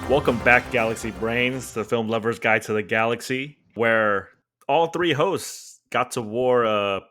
Welcome back, Galaxy Brains, the film lover's guide to the galaxy, where all three hosts got to wear a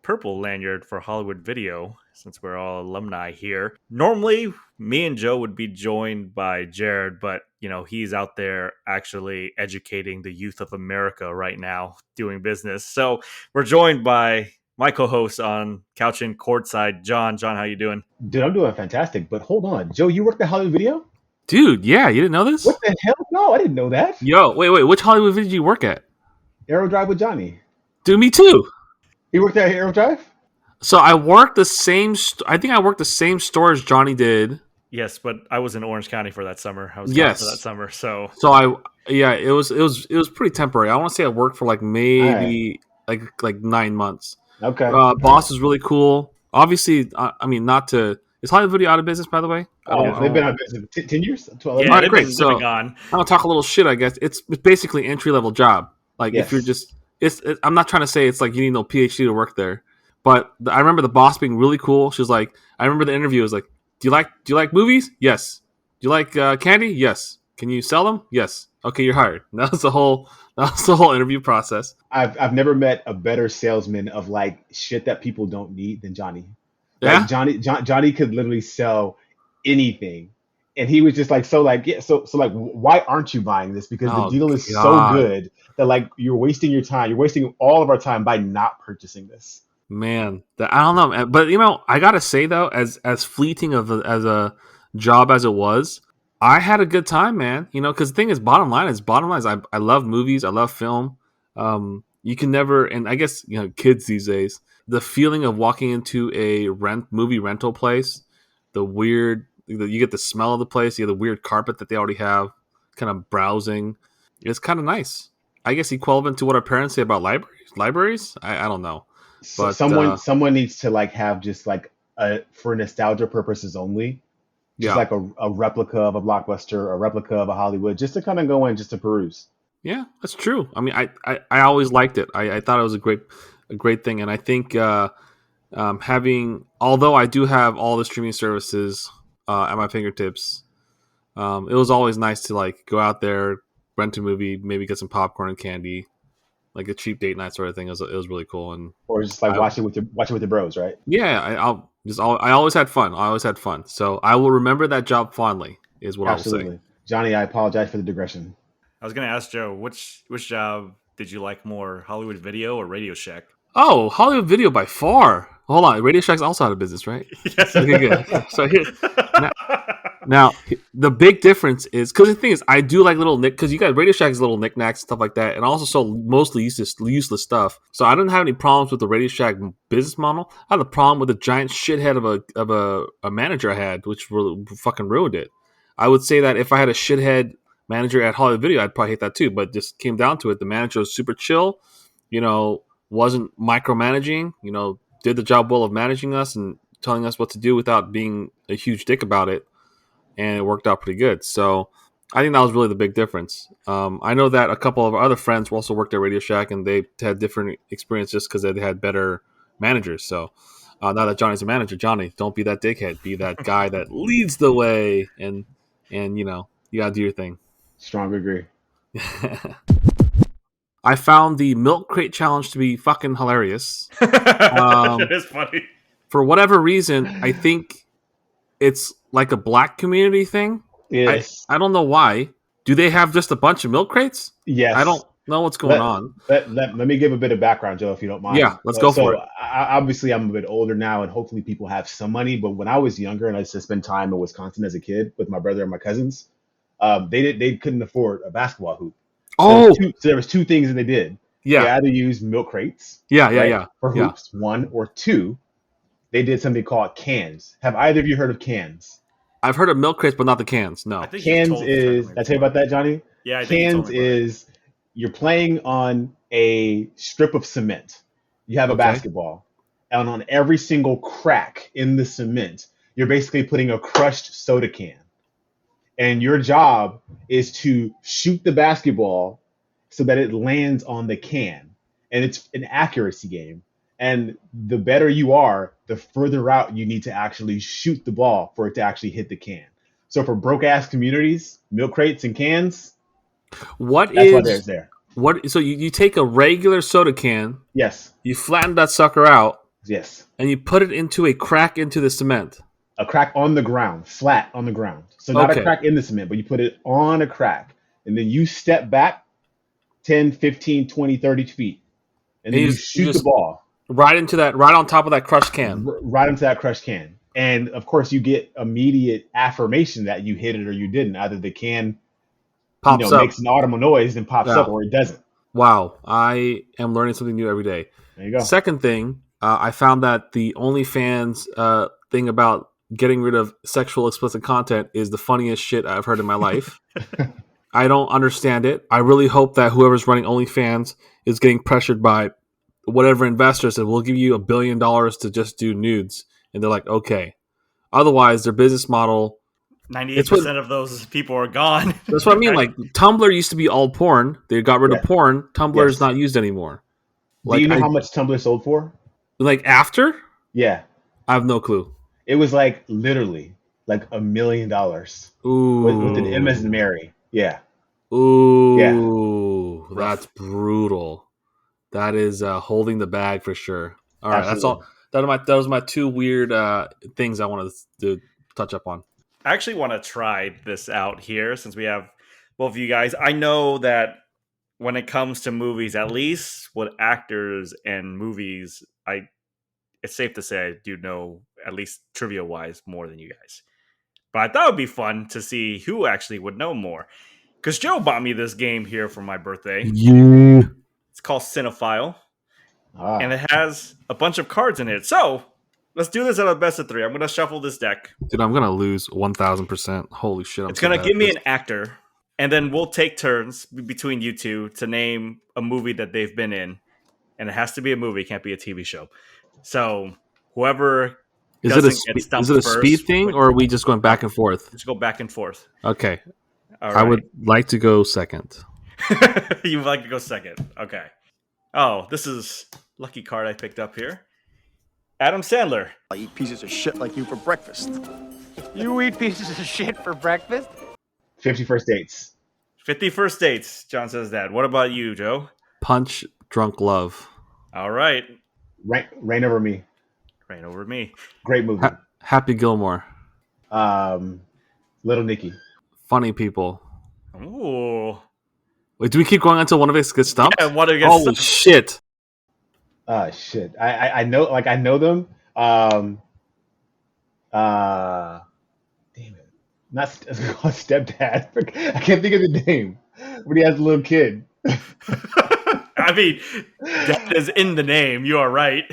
purple lanyard for Hollywood Video, since we're all alumni here. Normally, me and Joe would be joined by Jared, but he's out there actually educating the youth of America right now, doing business. So we're joined by my co-host on Couchin Courtside, John. John, how you doing? Dude, I'm doing fantastic. But hold on, Joe, you worked at Hollywood Video? Dude, yeah, you didn't know What this? the hell? No, I didn't know that. Yo, wait, which Hollywood video did you work at? Aero Drive with Johnny. Dude, me too. You worked at Aero Drive? So I worked the same. I think I worked the same store as Johnny did. Yes, but I was in Orange County for that summer. I was gone Yes. for that summer, so It was pretty temporary. I want to say I worked for like maybe like 9 months. Okay. Boss is really cool. Obviously, I mean, not to. Is Hollywood Video out of business, by the way? They've been on business 10 years? 12 yeah, Alright, great. they've So- been gone. I'm gonna talk a little shit. I guess it's basically entry level job. Like Yes. if you're just, I'm not trying to say it's like you need no PhD to work there, but I remember the boss being really cool. She was like, I remember the interview was like, do you like movies? Yes. Do you like candy? Yes. Can you sell them? Yes. Okay, you're hired. That was the whole interview process. I've never met a better salesman of like shit that people don't need than Johnny. Yeah. Like Johnny could literally sell anything. And he was just like, so like, why aren't you buying this? Because the Oh, deal is God. so good that like you're wasting your time. You're wasting all of our time by not purchasing this. Man, I don't know, man. But I gotta say though, as fleeting as a job as it was, I had a good time, man. Because the thing is, bottom line is, I love movies, I love film. You can never, and I guess kids these days, the feeling of walking into a movie rental place, you get the smell of the place, you get the weird carpet that they already have, kind of browsing. It's kind of nice. I guess equivalent to what our parents say about libraries. I don't know. So But, someone needs to like have just like for nostalgia purposes only, just Yeah. like a replica of a Blockbuster, a replica of a Hollywood, just to kind of go in, just to peruse. Yeah, that's true. I mean, I always liked it. I thought it was a great thing, and I think although I do have all the streaming services at my fingertips, it was always nice to like go out there, rent a movie, maybe get some popcorn and candy, like a cheap date night sort of thing. It was really cool, and Or just like watch it with your bros, right? yeah, I always had fun. So I will remember that job fondly. Is what I will say. Absolutely. Johnny, I apologize for the digression. I was going to ask Joe, which job did you like more, Hollywood Video or Radio Shack? Oh, Hollywood Video by far. Hold on, Radio Shack's also out of business, right? Yes. Okay, good. So here, now the big difference is because the thing is, I do like because you guys Radio Shack's little knickknacks and stuff like that, and also sold mostly useless stuff. So I didn't have any problems with the Radio Shack business model. I had a problem with the giant shithead of a manager I had, which really fucking ruined it. I would say that if I had a shithead manager at Hollywood Video, I'd probably hate that too. But just came down to it, the manager was super chill. Wasn't micromanaging. Did the job well of managing us and telling us what to do without being a huge dick about it. And it worked out pretty good. So I think that was really the big difference. I know that a couple of our other friends also worked at Radio Shack, and they had different experiences because they had better managers. So now that Johnny's a manager, Johnny, don't be that dickhead. Be that guy that leads the way, and you gotta do your thing. Strong agree. I found the milk crate challenge to be fucking hilarious. It is funny. For whatever reason, I think it's like a black community thing. Yes. I don't know why. Do they have just a bunch of milk crates? Yes. I don't know what's going on. Let me give a bit of background, Joe, if you don't mind. Yeah, let's go for it. Obviously, I'm a bit older now, and hopefully people have some money. But when I was younger and I used to spend time in Wisconsin as a kid with my brother and my cousins, they couldn't afford a basketball hoop. Oh, So there was two things that they did. They yeah, either used milk crates, yeah, right, for yeah. hoops, one, or two, they did something called cans. Have either of you heard of cans? I've heard of milk crates, but not the cans. No. I think you Cans told is, me did I tell you about that, Johnny? Yeah, I think you told Cans me about it. is you're playing on a strip of cement. You have a Okay. basketball, and on every single crack in the cement, you're basically putting a crushed soda can. And your job is to shoot the basketball so that it lands on the can. And it's an accuracy game. And the better you are, the further out you need to actually shoot the ball for it to actually hit the can. So for broke ass communities, milk crates and cans, What that's why is there's there. what? So you take a regular soda can, Yes. you flatten that sucker out, Yes. and you put it into a crack into the cement. A crack on the ground, flat on the ground. So not a Okay. crack in the cement, but you put it on a crack. And then you step back 10, 15, 20, 30 feet. And then you shoot the ball right on top of that crushed can. right into that crushed can. And of course, you get immediate affirmation that you hit it or you didn't. Either the can Pops up. makes an audible noise and pops up, or it doesn't. Wow, I am learning something new every day. There you go. Second thing, I found that the OnlyFans thing about getting rid of sexual explicit content is the funniest shit I've heard in my life. I don't understand it. I really hope that whoever's running OnlyFans is getting pressured by whatever investor said, we'll give you $1 billion to just do nudes. And they're like, okay. Otherwise, their business model... 98% of those people are gone. That's what I mean. Like, Tumblr used to be all porn. They got rid of porn. Tumblr is not used anymore. Do you know how much Tumblr sold for? Like, after? Yeah. I have no clue. It was like literally like $1 million. Ooh. With an M as in Mary. Yeah. Ooh. Yeah. That's brutal. That is holding the bag for sure. All right. Absolutely. That's all. That was my two weird things I wanted to touch up on. I actually want to try this out here since we have both of you guys. I know that when it comes to movies, at least with actors and movies, it's safe to say I do know, at least trivia-wise, more than you guys. But I thought it would be fun to see who actually would know more. Because Joe bought me this game here for my birthday. Yeah. It's called Cinephile. And it has a bunch of cards in it. So, let's do this at a best of 3. I'm going to shuffle this deck. Dude, I'm going to lose 1,000%. Holy shit. It's going to give me an actor. And then we'll take turns between you two to name a movie that they've been in. And it has to be a movie. It can't be a TV show. So, whoever is it a speed thing, or are we just going back and forth? Just go back and forth. Okay. Right. I would like to go second. You would like to go second. Okay. Oh, this is lucky card I picked up here. Adam Sandler. I eat pieces of shit like you for breakfast. You eat pieces of shit for breakfast? 50 First Dates. 50 First Dates. John says that. What about you, Joe? Punch Drunk Love. All right. Reign Over Me. Reign Over Me. Great movie. Happy Gilmore. Little Nicky. Funny People. Ooh. Wait, do we keep going until one of us gets stumped? Yeah, one of us gets Holy shit. Shit. I know them. Damn it. Not Stepdad. I can't think of the name. When he has a little kid. I mean, that is in the name. You are right.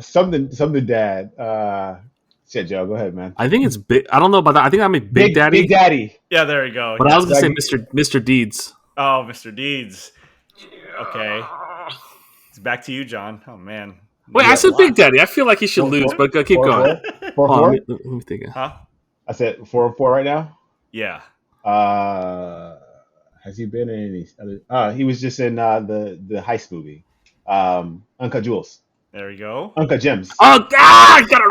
Something dad. Shit, Joe, go ahead, man. I think it's big. I don't know about that. I think I mean Big Daddy. Big Daddy. Yeah, there you go. But I was going to say Mr. Deeds. Oh, Mr. Deeds. Okay. It's back to you, John. Oh, man. Wait, I said Big Daddy. I feel like he should lose, but keep going. 4-4? Let me think. Huh? I said 4-4 right now? Yeah. Has he been in any other? He was just in the heist movie. Uncut Jewels. There you go. Uncut Gems. Oh, God! I got it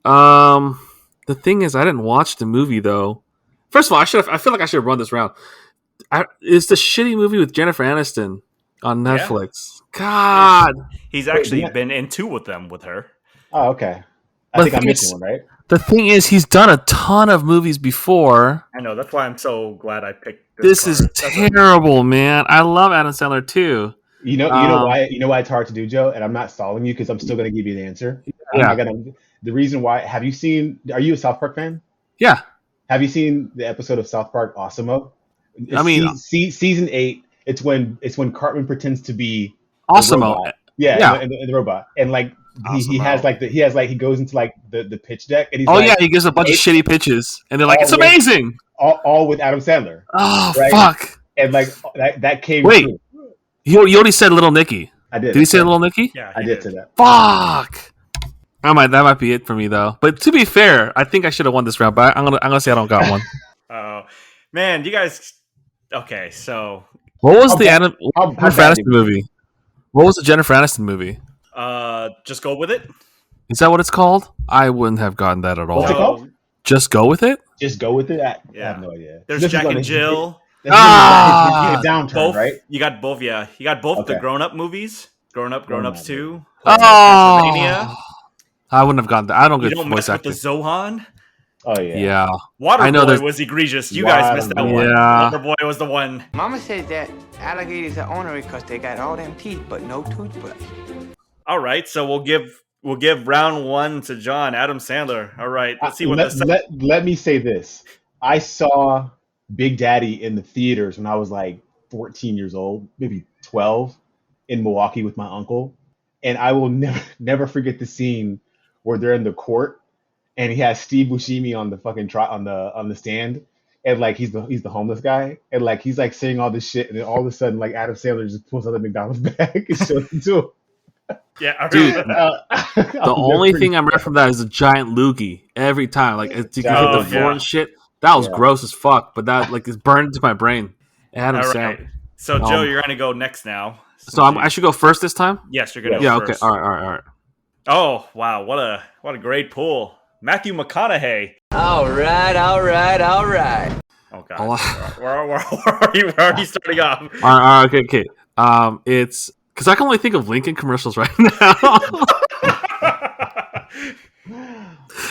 wrong! The thing is, I didn't watch the movie, though. First of all, I feel like I should have run this round. It's the shitty movie with Jennifer Aniston on Netflix. Yeah. God! He's actually been in 2 with her. Oh, okay. I think I missed one, right? The thing is, he's done a ton of movies before. I know. That's why I'm so glad I picked this is terrible, man. I love Adam Sandler, too. You know why it's hard to do, Joe? And I'm not stalling you because I'm still going to give you the answer. Yeah. The reason why, are you a South Park fan? Yeah. Have you seen the episode of South Park Awesome-O? Season 8, it's when Cartman pretends to be Awesome-O. Yeah. And the robot. And like he goes into like the pitch deck and he's he gives a bunch of shitty pitches and they're like, it's amazing. All with Adam Sandler. Oh, right? Fuck. And like that came true. You already said Little Nicky. I did. Did he say Little Nicky? Yeah, I did say that. Fuck. That might be it for me though. But to be fair, I think I should have won this round. But I'm gonna say I don't got one. Oh man, you guys. Okay, so what was the Jennifer Aniston movie? What was the Jennifer Aniston movie? Just go with it. Is that what it's called? I wouldn't have gotten that at all. What's it called? Just Go With It? Just go with it. I Yeah. have no idea. There's This is Jack on and Jill. That's Ah! a downturn, Both, right? You got both, yeah. You got both the Okay. grown-up movies. Grown Ups Grown-up 2. Oh, Transylvania. I wouldn't have gotten that. I don't You get don't voice mess with the acting. Zohan. Oh yeah. Yeah. I know Waterboy there's- was egregious. You guys missed that Waterboy. one. Yeah. Waterboy was the one. Mama says that alligators are ornery because they got all them teeth but no toothbrush. All right, so we'll give round 1 to John. Adam Sandler. All right, let's see what let me say this. I saw Big Daddy in the theaters when I was like 14 years old, maybe 12, in Milwaukee with my uncle, and I will never forget the scene where they're in the court and he has Steve Buscemi on the fucking on the stand, and like he's the homeless guy, and like he's like saying all this shit, and then all of a sudden like Adam Sandler just pulls out the McDonald's bag and shows it to him. Yeah, I Dude, remember that. The only thing I remember from that is a giant loogie every time. Like, you can hit the floor yeah. and shit. That was Yeah. gross as fuck, but that like is burned into my brain. Adam All Sandler. right. So Joe, you're gonna go next now. So I should go first this time? Yes, you're gonna Yeah, go okay. first. All right. Oh wow, what a great pool. Matthew McConaughey. All right. Oh god. Oh. Where are you starting off? All right, okay. It's because I can only think of Lincoln commercials right now.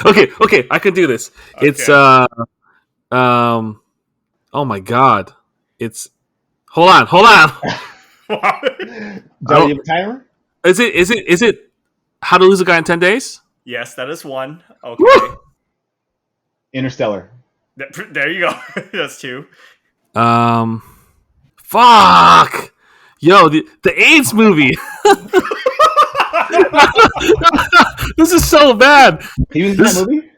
Okay, I can do this. Okay. It's oh my god, it's hold on. Johnny, you have a timer? Is it How to Lose a Guy in 10 Days? Yes, that is one. Okay. Woo! Interstellar. There you go. That's 2. Fuck. Yo, the AIDS movie. This is so bad. He was in that movie?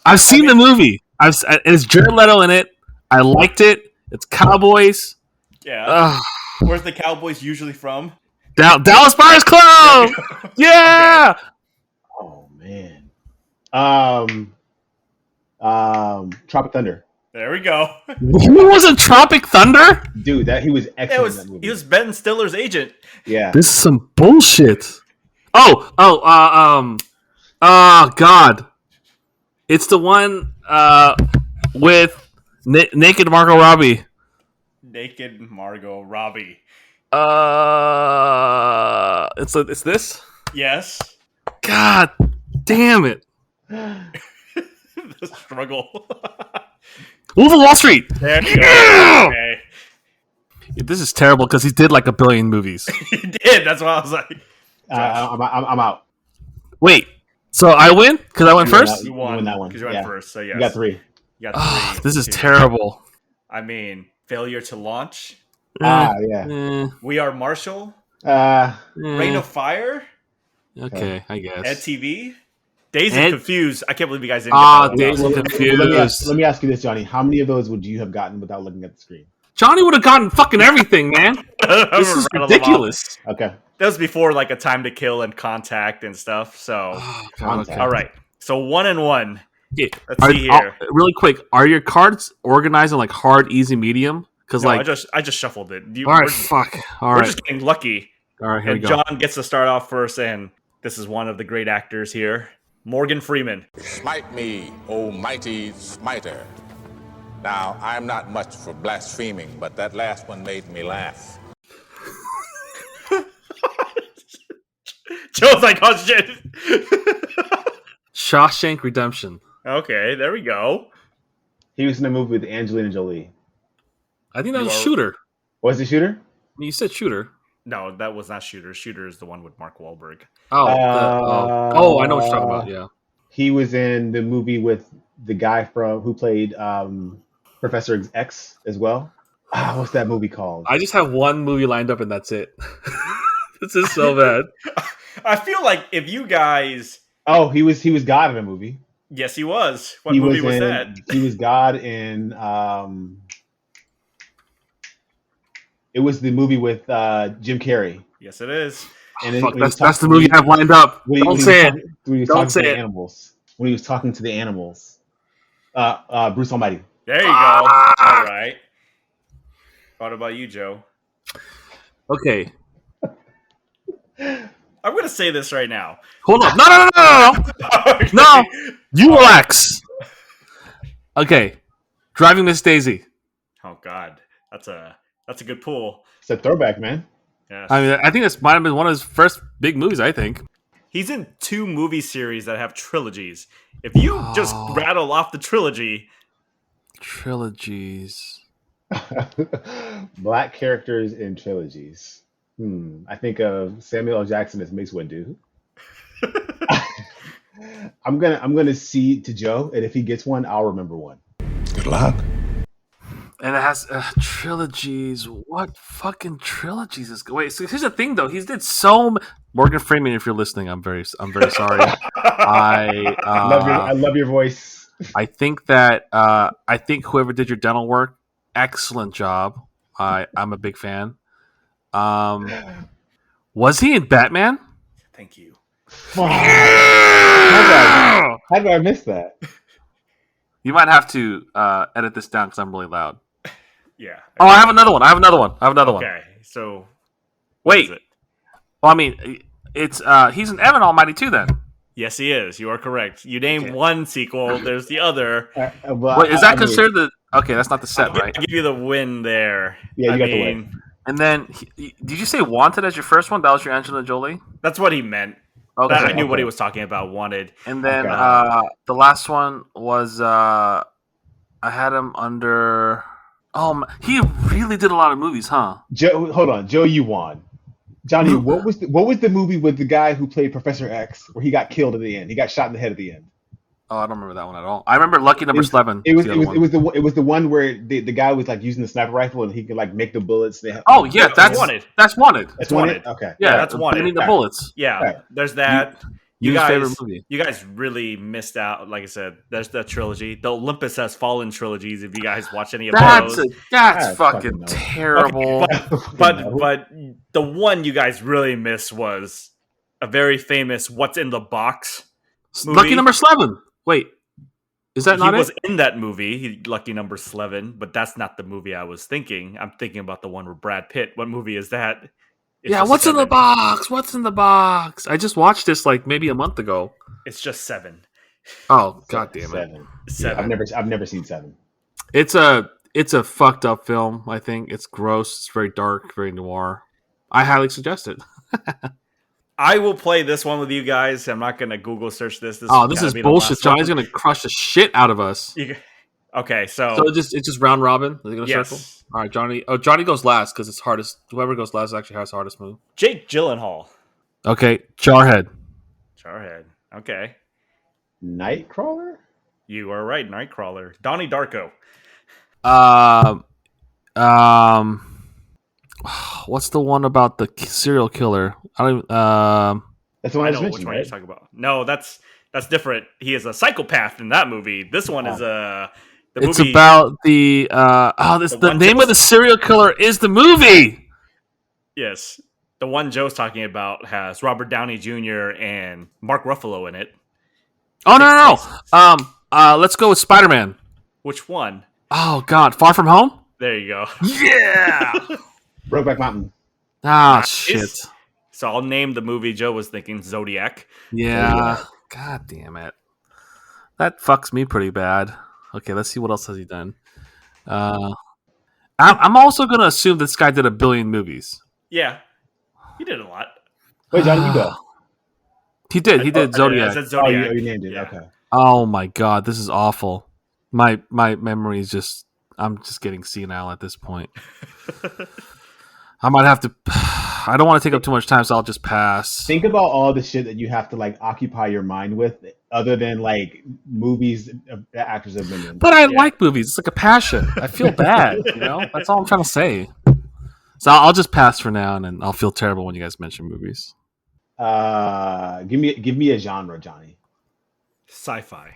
I've seen the movie. And it's Jared Leto in it. I liked it. It's cowboys. Yeah. Ugh. Where's the Cowboys usually from? Dallas Buyers Club. Yeah. Oh man. Tropic Thunder. There we go. Who wasn't Tropic Thunder? Dude, he was excellent in that movie. He was Ben Stiller's agent. Yeah. This is some bullshit. God. It's the one with naked Margot Robbie. Naked Margot Robbie. It's this? Yes. God damn it. The struggle. Wolf of Wall Street. There you go. Okay. This is terrible because he did like a billion movies. He did. That's why I was like, I'm out. Wait, so I win because I went first? you You won won that one. because you went Yeah. first. So yes. You got 3. You got Ah, 3. this is 2. terrible. I mean, failure to launch. Yeah. We Are Marshall. Eh, Reign of Fire. okay, I guess. Ed TV. Days Ed- of Confused. I can't believe you guys didn't get that one. Days of Confused. Let me ask you this, Johnny. How many of those would you have gotten without looking at the screen? Johnny would have gotten fucking everything, man. This is Rattle them off. ridiculous. Okay. That was before like A Time to Kill and Contact and stuff. So, Oh, God, okay. all right. So 1 and 1. Yeah. Let's see here. Really quick, are your cards organized in like hard, easy, medium? Because No, like, I just shuffled it. all right, fuck. All we're right, just getting lucky. all right. Here we And go. John gets to start off first, and this is one of the great actors here, Morgan Freeman. Smite me, O mighty smiter. Now, I'm not much for blaspheming, but that last one made me laugh. Joe's like, oh shit. Shawshank Redemption. Okay, there we go. He was in a movie with Angelina Jolie. I think that was You are- Shooter. Was he Shooter? I mean, you said Shooter. No, that was not Shooter. Shooter is the one with Mark Wahlberg. Oh, I know what you're talking about. Yeah. He was in the movie with the guy who played Professor X as well. What's that movie called? I just have one movie lined up, and that's it. This is so bad. I feel like if you guys, Oh, he was God in a movie. yes, he was. What He movie was in- that? He was God in. It was the movie with Jim Carrey. Yes, it is. And then Fuck, when he was that's the talking- movie I have lined up. when he- Don't when he say was it. talking- When he was Don't talking say to the it. animals. When he was talking to the animals. Bruce Almighty. There you go. Ah! All right. What about you, Joe? Okay. I'm gonna say this right now. Hold up. No. No. You relax. Okay. Driving Miss Daisy. Oh God, that's a good pull. It's a throwback, man. Yes. I mean, I think this might have been one of his first big movies, I think. He's in 2 movie series that have trilogies. If you just rattle off the trilogy, Trilogies. Black characters in trilogies. I think of Samuel L. Jackson as Mace Windu. I'm gonna cede to Joe, and if he gets one, I'll remember one. Good luck. And it has trilogies. What fucking trilogies is? Wait, so here's the thing, though. He's did so. Morgan Freeman, if you're listening, I'm very sorry. I love your voice. I think whoever did your dental work, excellent job. I'm a big fan. Was he in Batman? thank you. How did I miss that? You might have to edit this down because I'm really loud. Yeah. Oh, I have another one. Okay, so Wait. is it? Well, I mean, it's he's in Evan Almighty too. Then Yes, he is. You are correct. You name one sequel, there's the other. wait, is that considered the? Okay, that's not the set, I'll right? give you the win there. Yeah, you got the win. And then, did you say Wanted as your first one? That was your Angelina Jolie. That's what he meant. Okay. I knew what he was talking about. Wanted. And then Okay. the last one was I had him under. Oh, he really did a lot of movies, huh? Joe, hold on, Joe, you won. Johnny, what was the movie with the guy who played Professor X where he got killed at the end? He got shot in the head at the end. Oh, I don't remember that one at all. I remember Lucky Number 11. It was the one where the guy was like using the sniper rifle and he could like make the bullets. Oh yeah, that's Wanted. That's Wanted. That's Wanted. Okay. Yeah, that's Wanted. I mean the bullets. Yeah, Right. there's that. You His guys, favorite movie. you guys really missed out. Like I said, there's the trilogy, the Olympus Has Fallen trilogies. If you guys watch any of That's those, that's fucking fucking no. terrible. but the one you guys really missed was a very famous "What's in the Box" movie. Lucky Number 11. Wait, is that He not was it? in that movie, Lucky Number 11, but that's not the movie I was thinking. I'm thinking about the one with Brad Pitt. What movie is that? It's Yeah, just what's in the 7. box? What's in the box? I just watched this like maybe a month ago. It's just 7. Oh, god damn it. 7. 7. I've never seen 7. It's a fucked up film, I think. It's gross, it's very dark, very noir. I highly suggest it. I will play this one with you guys. I'm not going to Google search this. Oh, this gotta is be the bullshit. last Johnny's one. gonna crush the shit out of us. Okay, so So it's just round robin. Are they gonna yes. circle? All right, Johnny. Oh, Johnny goes last because it's hardest. Whoever goes last actually has the hardest move. Jake Gyllenhaal. Okay, Jarhead. Jarhead. Okay. Nightcrawler? You are right, Nightcrawler. Donnie Darko. What's the one about the serial killer? I don't. That's the one I I know just which mentioned, one right? you're talking about. No, that's different. He is a psychopath in that movie. This one is the It's movie. about the the one name Joe's- of the serial killer is the movie. Yes. The one Joe's talking about has Robert Downey Jr. and Mark Ruffalo in it. Oh no. Let's go with Spider-Man. Which one? Oh God, Far From Home. There you go. Yeah. Brokeback Mountain. Ah shit. So I'll name the movie Joe was thinking, Zodiac. Yeah. God damn it. That fucks me pretty bad. Okay, let's see what else has he done. I'm also gonna assume this guy did 1 billion movies. Yeah. He did a lot. Wait, Johnny, you go. He did. He did I Zodiac. said Oh, Zodiac. you named it. Yeah. Okay. Oh my God, this is awful. My memory is just. I'm just getting senile at this point. I might have to. I don't want to take up too much time, so I'll just pass. Think about all the shit that you have to like occupy your mind with, other than like movies that actors have been in. But I like movies. It's like a passion. I feel bad. You know, that's all I'm trying to say. So I'll just pass for now, and then I'll feel terrible when you guys mention movies. Give me a genre, Johnny. Sci-fi.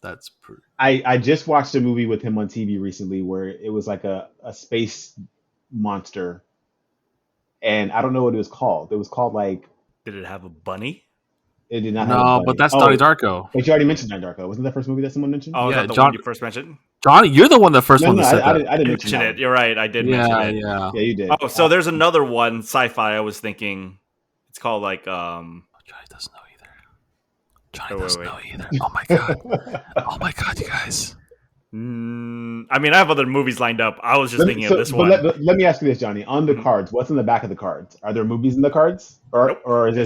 That's pretty. I just watched a movie with him on TV recently where it was like a space monster, and I don't know what it was called. It was called like Did it have a bunny? it did not have a No, bunny. but that's Oh, Donnie Darko. But you already mentioned Donnie Darko. Wasn't that the first movie that someone mentioned? Oh, is Yeah, that the John- one you first mentioned? Johnny, you're the one that first no, one no, that said I that. didn't mention Mention that. it. You're right. I did mention Yeah, it. yeah. Yeah, you did. Oh, so there's another one, sci-fi. I was thinking It's called like Johnny doesn't know either. Johnny wait, doesn't wait. know either. Oh my god. Oh my god, you guys. I mean, I have other movies lined up. I was just thinking of this but one. let me ask you this, Johnny. On the cards, what's in the back of the cards? Are there movies in the cards, Nope. or is it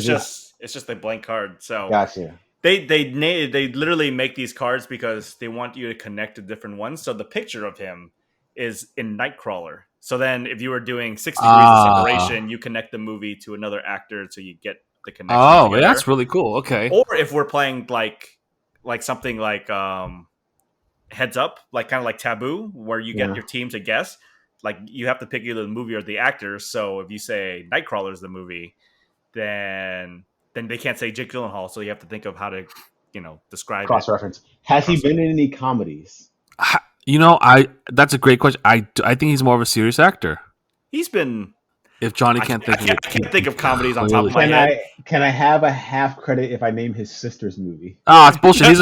It's just a blank card. So Gotcha. they literally make these cards because they want you to connect to different ones. So the picture of him is in Nightcrawler. So then if you were doing 6 degrees of separation, you connect the movie to another actor so you get the connection. Oh, together. that's really cool. Okay. Or if we're playing like something like Heads Up, like kind of like Taboo, where you get your team to guess. Like you have to pick either the movie or the actor. So if you say Nightcrawler is the movie, then they can't say Jake Gyllenhaal. So you have to think of how to, describe Cross reference. Has he been in any comedies? That's a great question. I think he's more of a serious actor. He's been. If Johnny can't think of it, I can't think of comedies on top of my head. Can I have a half credit if I name his sister's movie? Oh, it's bullshit. She's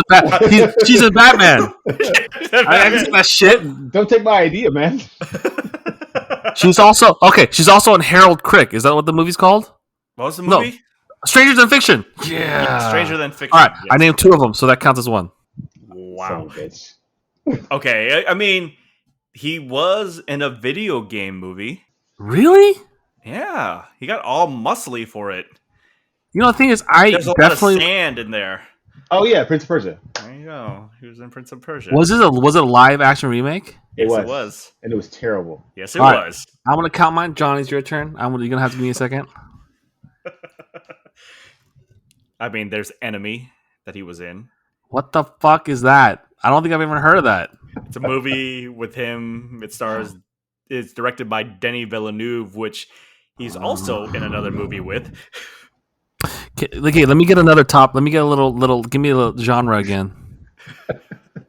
a Batman. I can see that shit. Don't take my idea, man. She's also in Harold Crick. Is that what the movie's called? What was the movie? No. Stranger Than Fiction. Yeah. Stranger Than Fiction. All right. Yes. I named 2 of them, so that counts as 1. Wow. Bitch. Okay. I mean, he was in a video game movie. Really? Yeah. He got all muscly for it. The thing is, There's a lot of sand in there. Oh yeah, Prince of Persia. There you go. He was in Prince of Persia. Was it a live action remake? Yes, it was. And it was terrible. Yes, it was. I'm gonna count mine. Johnny's your turn. You're gonna have to give me a second. I mean, there's Enemy that he was in. What the fuck is that? I don't think I've even heard of that. It's a movie with him. It's directed by Denis Villeneuve, which he's also in another movie with. Okay, let me get another top. Let me get a little. Give me a little genre again.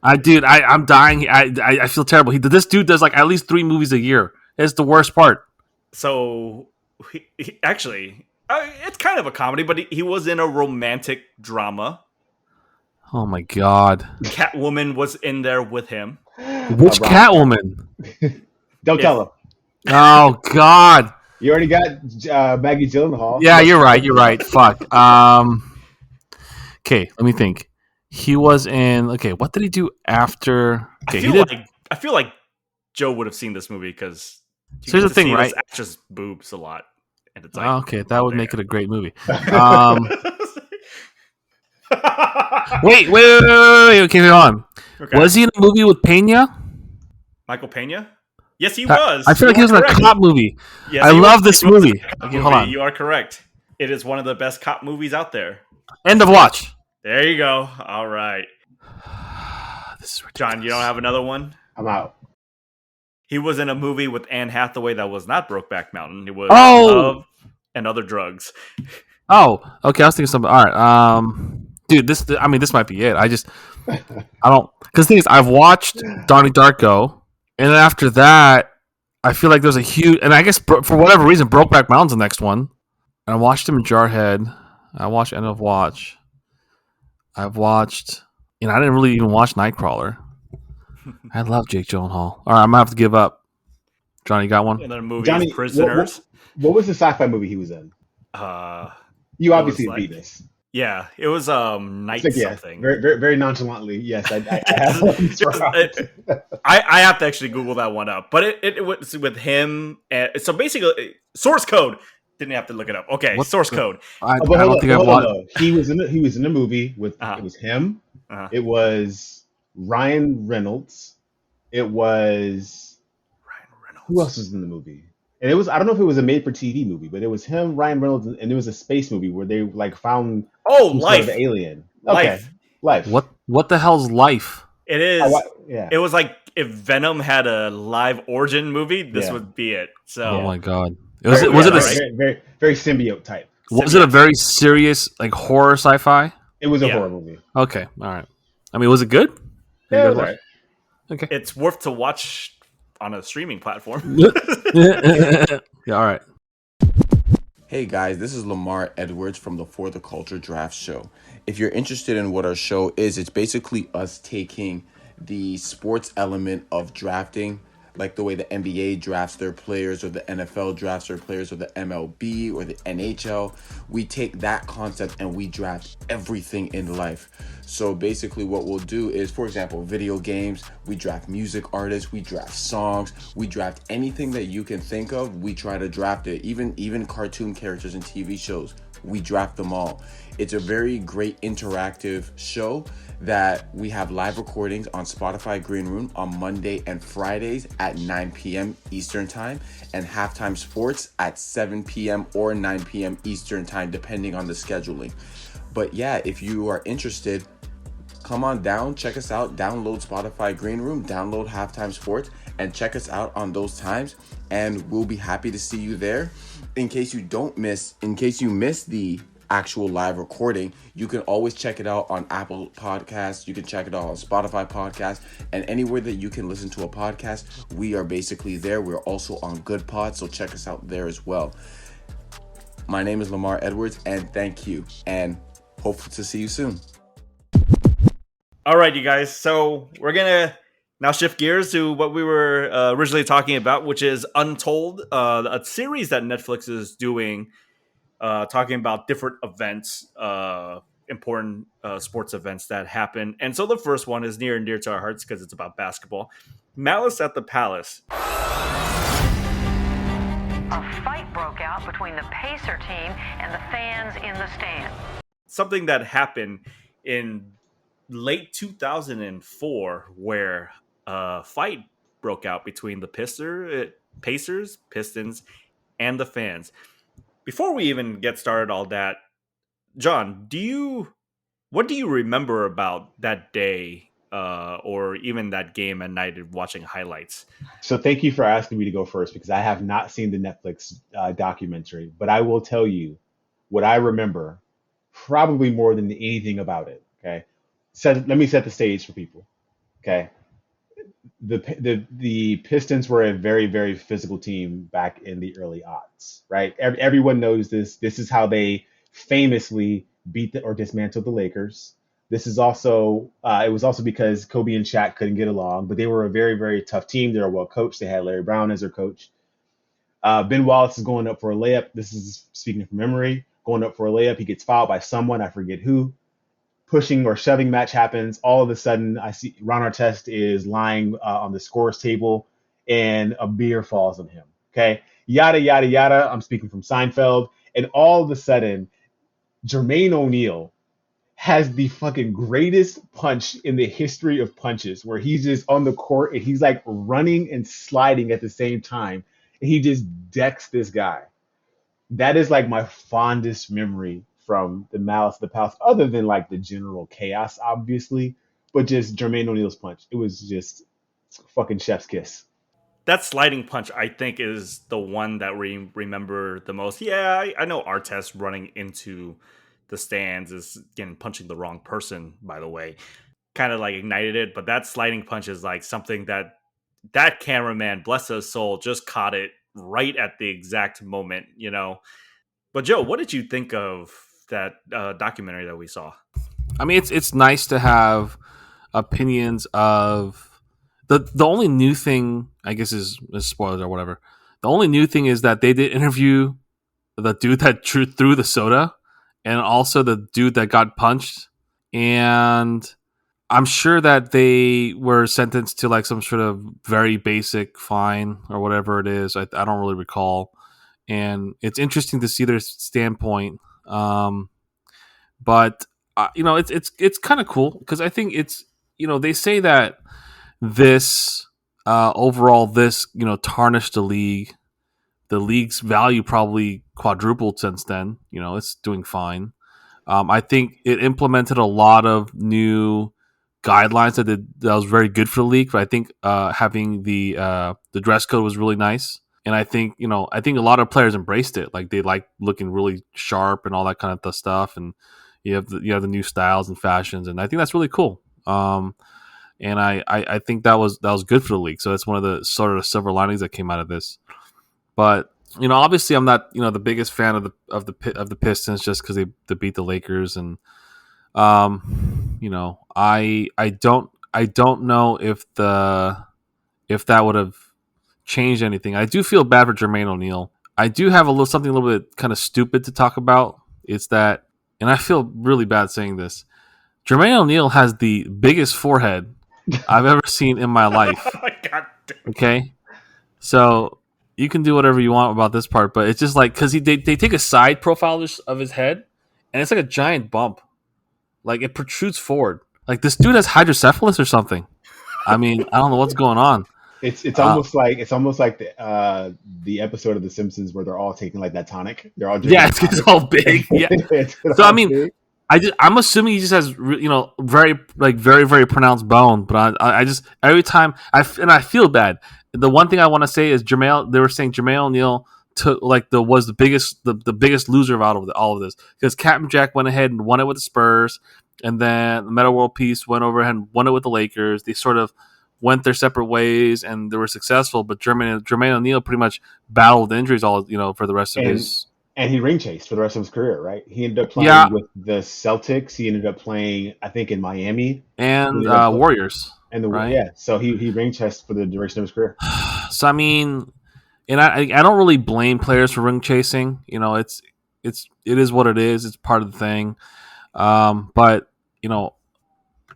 I'm dying. I feel terrible. This dude does like at least 3 movies a year. It's the worst part. So, actually, it's kind of a comedy, but he was in a romantic drama. Oh my god! Catwoman was in there with him. Which Catwoman? Don't tell him. Oh god! You already got Maggie Gyllenhaal. Yeah, you're right. Fuck. Okay, let me think. He was in. Okay, what did he do after? Okay, I feel like Joe would have seen this movie because. So here's the thing, right? This actress boobs a lot, and it's like okay, that would make it a great movie. Wait. Okay, hold on. Okay. Was he in a movie with Pena? Michael Pena? Yes, he was. I feel like he was in a cop movie. Yes, I love this movie. Okay, hold on. You are correct. It is one of the best cop movies out there. End of watch. There you go. All right. This is ridiculous. John, you don't have another one? I'm out. He was in a movie with Anne Hathaway that was not Brokeback Mountain. It was Love and Other Drugs. Oh, okay. I was thinking something. All right. Dude, this might be it. I don't, because the thing is, I've watched Donnie Darko, and then after that, I feel like there's a huge, and I guess for whatever reason, Brokeback Mountain's the next one. And I watched him in Jarhead. I watched End of Watch. I've watched, I didn't really even watch Nightcrawler. I love Jake Gyllenhaal. All right, I'm gonna have to give up. Johnny, got one? Another movie, Johnny, Prisoners. What was the sci-fi movie he was in? You obviously beat this. Yeah, it was Night something. Very, very, very nonchalantly. Yes, I have I have to actually Google that one up. But it was with him. So basically, source code. Didn't have to look it up. Okay, source code. I don't think I've watched. He was in a movie with it was him. It was Ryan Reynolds. It was Ryan Reynolds. Who else was in the movie? And it was, I don't know if it was a made-for-TV movie, but it was him, Ryan Reynolds, and it was a space movie where they like found Life, sort of alien. Okay, Life. What the hell's Life? It is. Yeah. It was like if Venom had a live origin movie, this would be it. So. Oh my god! Was it very, very symbiote type? Was it a very serious like horror sci-fi? It was a horror movie. Okay, all right. I mean, was it good? Yeah, it was all right. Okay, it's worth to watch on a streaming platform. Yeah, all right. Hey guys, this is Lamar Edwards from the For the Culture Draft Show. If you're interested in what our show is, it's basically us taking the sports element of drafting, like the way the NBA drafts their players or the NFL drafts their players or the MLB or the NHL. We take that concept and we draft everything in life. So basically what we'll do is, for example, video games, we draft music artists, we draft songs, we draft anything that you can think of, we try to draft it. Even cartoon characters and TV shows, we draft them all. It's a very great interactive show that we have live recordings on Spotify Green Room on Monday and Fridays at 9 p.m. Eastern Time, and Halftime Sports at 7 p.m. or 9 p.m. Eastern Time, depending on the scheduling. But yeah, if you are interested, come on down, check us out, download Spotify Green Room, download Halftime Sports, and check us out on those times, and we'll be happy to see you there. In case you miss the actual live recording, you can always check it out on Apple Podcasts, you can check it out on Spotify Podcasts, and anywhere that you can listen to a podcast, we are basically there. We're also on Good Pod, so check us out there as well. My name is Lamar Edwards, and thank you, and hopefully to see you soon. All right, you guys. So we're going to now shift gears to what we were originally talking about, which is Untold, a series that Netflix is doing, talking about different events, important sports events that happen. And so the first one is near and dear to our hearts because it's about basketball. Malice at the Palace. A fight broke out between the Pacer team and the fans in the stand. Something that happened in late 2004 where a fight broke out between the Pacers, Pistons, and the fans. Before we even get started all that, John, what do you remember about that day or even that game at night of watching highlights? So thank you for asking me to go first because I have not seen the Netflix documentary, but I will tell you what I remember probably more than anything about it. Okay. So let me set the stage for people. Okay. The Pistons were a very, very physical team back in the early aughts, right? Everyone knows this. This is how they famously beat or dismantled the Lakers. This is also, it was also because Kobe and Shaq couldn't get along, but they were a very, very tough team. They were well coached. They had Larry Brown as their coach. Ben Wallace is going up for a layup. This is speaking from memory. Going up for a layup. He gets fouled by someone. I forget who. Pushing or shoving match happens. All of a sudden, I see Ron Artest is lying on the scores table, and a beer falls on him. Okay, yada yada yada. I'm speaking from Seinfeld, and all of a sudden, Jermaine O'Neal has the fucking greatest punch in the history of punches, where he's just on the court and he's like running and sliding at the same time, and he just decks this guy. That is like my fondest memory from the Malice of the Palace, other than like the general chaos, obviously, but just Jermaine O'Neal's punch. It was just fucking chef's kiss. That sliding punch, I think, is the one that we remember the most. Yeah, I know Artest running into the stands is punching the wrong person, by the way. Kind of like ignited it, but that sliding punch is like something that cameraman, bless his soul, just caught it right at the exact moment, you know. But Joe, what did you think of that documentary that we saw? I mean, it's nice to have opinions of the only new thing, I guess, is spoilers or whatever. The only new thing is that they did interview the dude that threw the soda, and also the dude that got punched, and I'm sure that they were sentenced to like some sort of very basic fine or whatever it is. I don't really recall, and it's interesting to see their standpoint. But it's kind of cool because I think it's, they say that this overall this tarnished the league. The league's value probably quadrupled since then. It's doing fine. I think it implemented a lot of new guidelines that was very good for the league. But I think having the dress code was really nice. And I think a lot of players embraced it. Like they like looking really sharp and all that kind of stuff. And you have the new styles and fashions, and I think that's really cool. And I think that was good for the league. So that's one of the sort of silver linings that came out of this. But obviously, I'm not the biggest fan of the Pistons just because they beat the Lakers, and I don't know if that would have change anything. I do feel bad for Jermaine O'Neal. I do have something a little bit kind of stupid to talk about. It's that, and I feel really bad saying this, Jermaine O'Neal has the biggest forehead I've ever seen in my life. God damn. Okay, so you can do whatever you want about this part, but it's just like because they take a side profile of his head, and it's like a giant bump, like it protrudes forward. Like this dude has hydrocephalus or something. I mean, I don't know what's going on. It's almost like the episode of The Simpsons where they're all taking like that tonic. They're all drinking It's all big. Yeah. So I mean, I'm assuming he just has very very pronounced bone, but I just every time I feel bad. The one thing I want to say is Jermaine. They were saying Jermaine O'Neal was the biggest loser of all of this because Captain Jack went ahead and won it with the Spurs, and then the Meta World Peace went over and won it with the Lakers. They sort of went their separate ways and they were successful, but Jermaine O'Neal pretty much battled injuries for the rest of his. And he ring chased for the rest of his career, right? He ended up playing with the Celtics. He ended up playing, I think, in Miami and Warriors. And right? So he ring chased for the duration of his career. So I mean, and I don't really blame players for ring chasing. It is what it is. It's part of the thing. But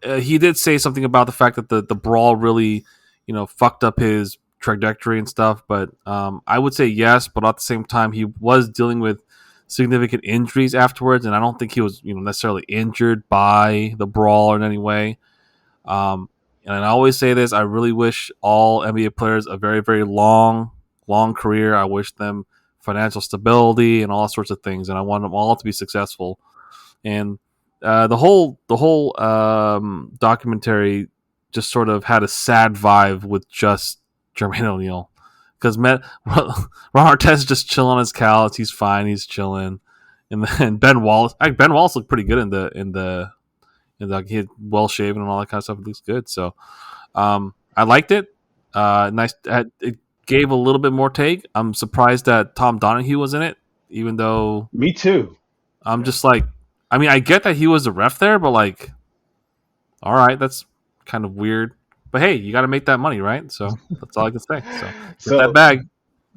he did say something about the fact that the brawl really, fucked up his trajectory and stuff. But I would say yes, but at the same time, he was dealing with significant injuries afterwards, and I don't think he was necessarily injured by the brawl in any way. And I always say this: I really wish all NBA players a very, very long career. I wish them financial stability and all sorts of things, and I want them all to be successful. And the whole documentary just sort of had a sad vibe with just Jermaine O'Neal because Ron Artest just chilling on his couch. He's fine. He's chilling. And then Ben Wallace looked pretty good in the he had well shaven and all that kind of stuff. It looks good. So I liked it. Nice. It gave a little bit more take. I'm surprised that Tom Donahue was in it, even though. Me too. I'm just like. I mean, I get that he was a ref there, but like, all right, that's kind of weird. But hey, you got to make that money, right? So that's all I can say. So get that bag.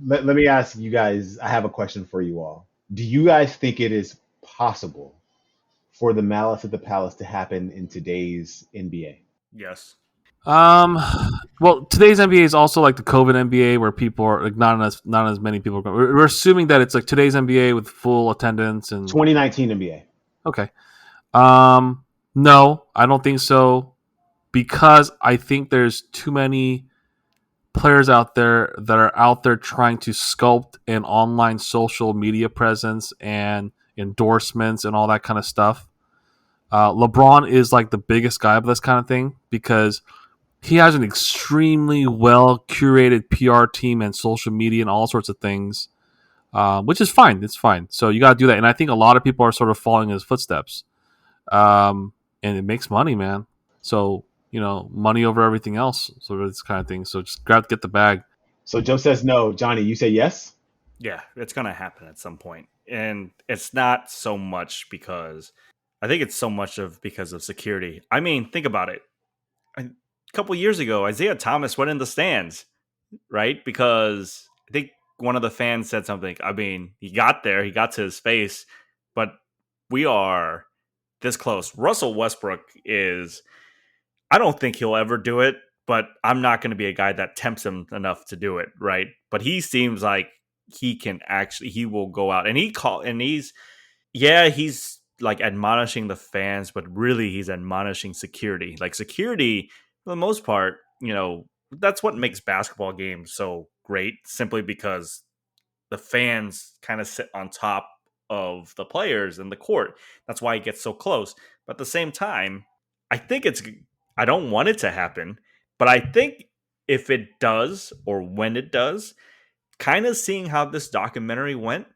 Let me ask you guys. I have a question for you all. Do you guys think it is possible for the Malice at the Palace to happen in today's NBA? Yes. Well, today's NBA is also like the COVID NBA, where people are like not as many people are going. We're assuming that it's like today's NBA with full attendance and 2019 NBA. Okay. No, I don't think so, because I think there's too many players out there that are out there trying to sculpt an online social media presence and endorsements and all that kind of stuff. LeBron is like the biggest guy of this kind of thing because he has an extremely well curated PR team and social media and all sorts of things. Which is fine. It's fine. So you got to do that. And I think a lot of people are sort of following his footsteps. And it makes money, man. So, money over everything else. So this kind of thing. So just get the bag. So Joe says no. Johnny, you say yes? Yeah, it's going to happen at some point. And it's not so much because I think it's so much because of security. I mean, think about it. A couple years ago, Isaiah Thomas went in the stands, right? Because I think one of the fans said something. I mean, he got there, he got to his face, but we are this close. Russell Westbrook I don't think he'll ever do it, but I'm not going to be a guy that tempts him enough to do it, right? But he seems like he will go out and he's like admonishing the fans, but really he's admonishing security. Like security, for the most part, that's what makes basketball games so great, simply because the fans kind of sit on top of the players in the court. That's why it gets so close. But at the same time, I don't want it to happen, but I think if it does, or when it does, kind of seeing how this documentary went,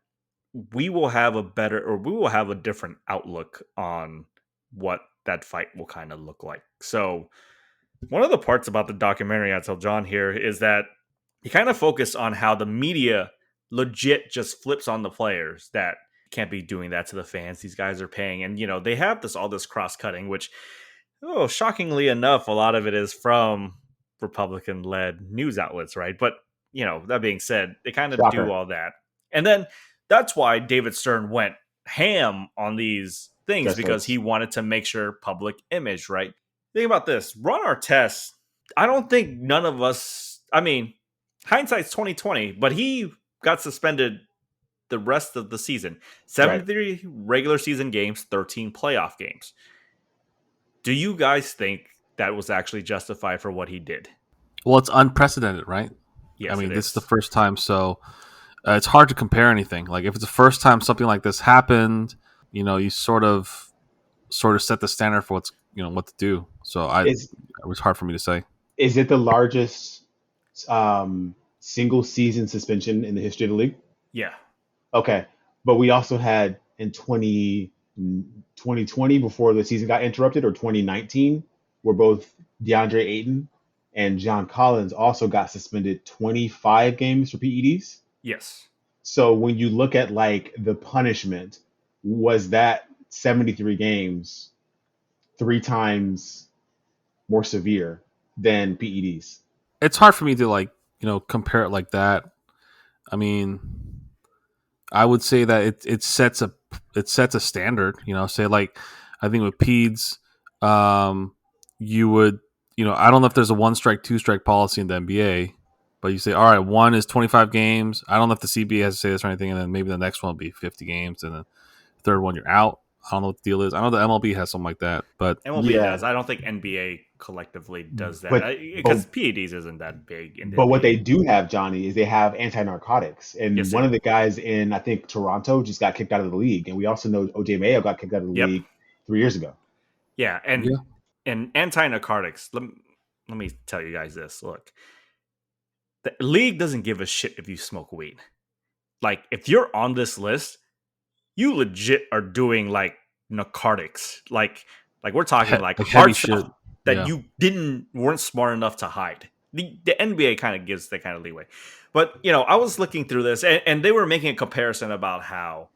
we will have a different outlook on what that fight will kind of look like. So one of the parts about the documentary, I tell John here, is that he kind of focused on how the media legit just flips on the players that can't be doing that to the fans. These guys are paying, and they have all this cross-cutting, which, shockingly enough, a lot of it is from Republican-led news outlets, right? But that being said, they kind of do Shocker. all that. And then that's why David Stern went ham on these things, Dress because codes. he wanted to make sure public image, right? Think about this. Ron Artest, I don't think none of us, I mean, hindsight's 2020, but he got suspended the rest of the season. 73 regular season games, 13 playoff games. Do you guys think that was actually justified for what he did? Well, it's unprecedented, right? Yes, I mean, it this is the is. first time, so it's hard to compare anything. Like, if it's the first time something like this happened, you sort of set the standard for what to do. So it was hard for me to say. Is it the largest single season suspension in the history of the league? Yeah. Okay. But we also had in 2020, before the season got interrupted, or 2019, where both DeAndre Ayton and John Collins also got suspended 25 games for PEDs. Yes. So when you look at like the punishment, was that 73 games 3 times more severe than PEDs? It's hard for me to compare it like that. I mean, I would say that it sets a standard. Say like I think with PEDs, you would I don't know if there's a 1 strike 2 strike policy in the NBA, but you say all right, 1 is 25 games. I don't know if the CBA has to say this or anything, and then maybe the next one will be 50 games, and then the third one you're out. I don't know what the deal is. I know the MLB has something like that, but MLB Yeah. does. I don't think NBA collectively does that, But because PEDs isn't that big in the But what they NBA. do have, Johnny, is they have anti-narcotics. And Yes, one they of the guys in, I think, Toronto just got kicked out of the league. And we also know OJ Mayo got kicked out of the Yep. league 3 years ago. Yeah, and Yeah. and anti-narcotics. Let me tell you guys this. Look, the league doesn't give a shit if you smoke weed. Like, if you're on this list, you legit are doing like narcotics. Like we're talking like like hard heavy stuff shit. that Yeah. you weren't smart enough to hide. The NBA kind of gives that kind of leeway. But I was looking through this, and they were making a comparison about how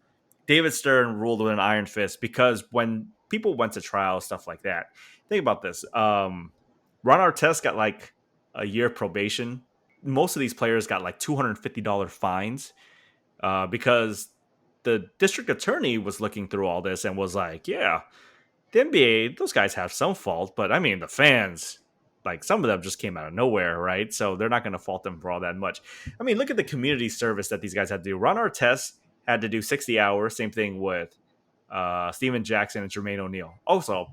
David Stern ruled with an iron fist, because when people went to trial, stuff like that. Think about this. Ron Artest got like a year probation. Most of these players got like $250 fines, because the district attorney was looking through all this and was like, yeah, the NBA, those guys have some fault, but I mean, the fans, like, some of them just came out of nowhere, right? So they're not going to fault them for all that much. I mean, look at the community service that these guys had to do. Ron Artest had to do 60 hours. Same thing with Steven Jackson and Jermaine O'Neal. Also,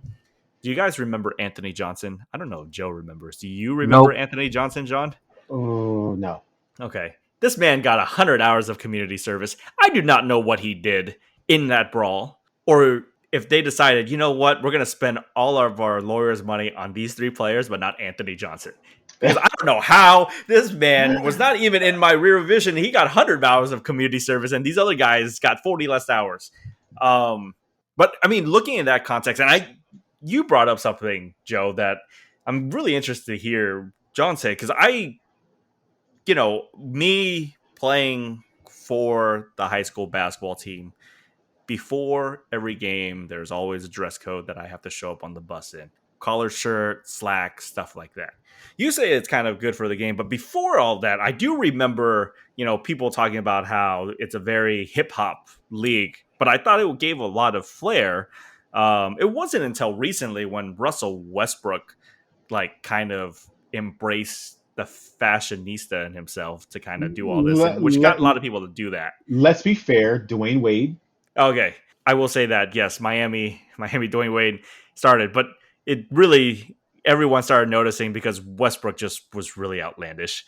do you guys remember Anthony Johnson? I don't know if Joe remembers. Do you remember Nope. Anthony Johnson, John? Oh, no. Okay. This man got 100 hours of community service. I do not know what he did in that brawl, or if they decided, you know what, we're going to spend all of our lawyers' money on these 3 players, but not Anthony Johnson. Because I don't know how this man was not even in my rear vision. He got 100 hours of community service, and these other guys got 40 less hours. But I mean, looking in that context, and you brought up something, Joe, that I'm really interested to hear John say, because me playing for the high school basketball team, before every game, there's always a dress code that I have to show up on the bus in. Collar shirt, slacks, stuff like that. You say it's kind of good for the game, but before all that, I do remember, people talking about how it's a very hip hop league, but I thought it gave a lot of flair. It wasn't until recently when Russell Westbrook, like, kind of embraced the fashionista in himself to kind of do all this, and which got a lot of people to do that. Let's be fair. Dwayne Wade. Okay, I will say that, yes, Miami, Dwayne Wade started, but it really, everyone started noticing because Westbrook just was really outlandish.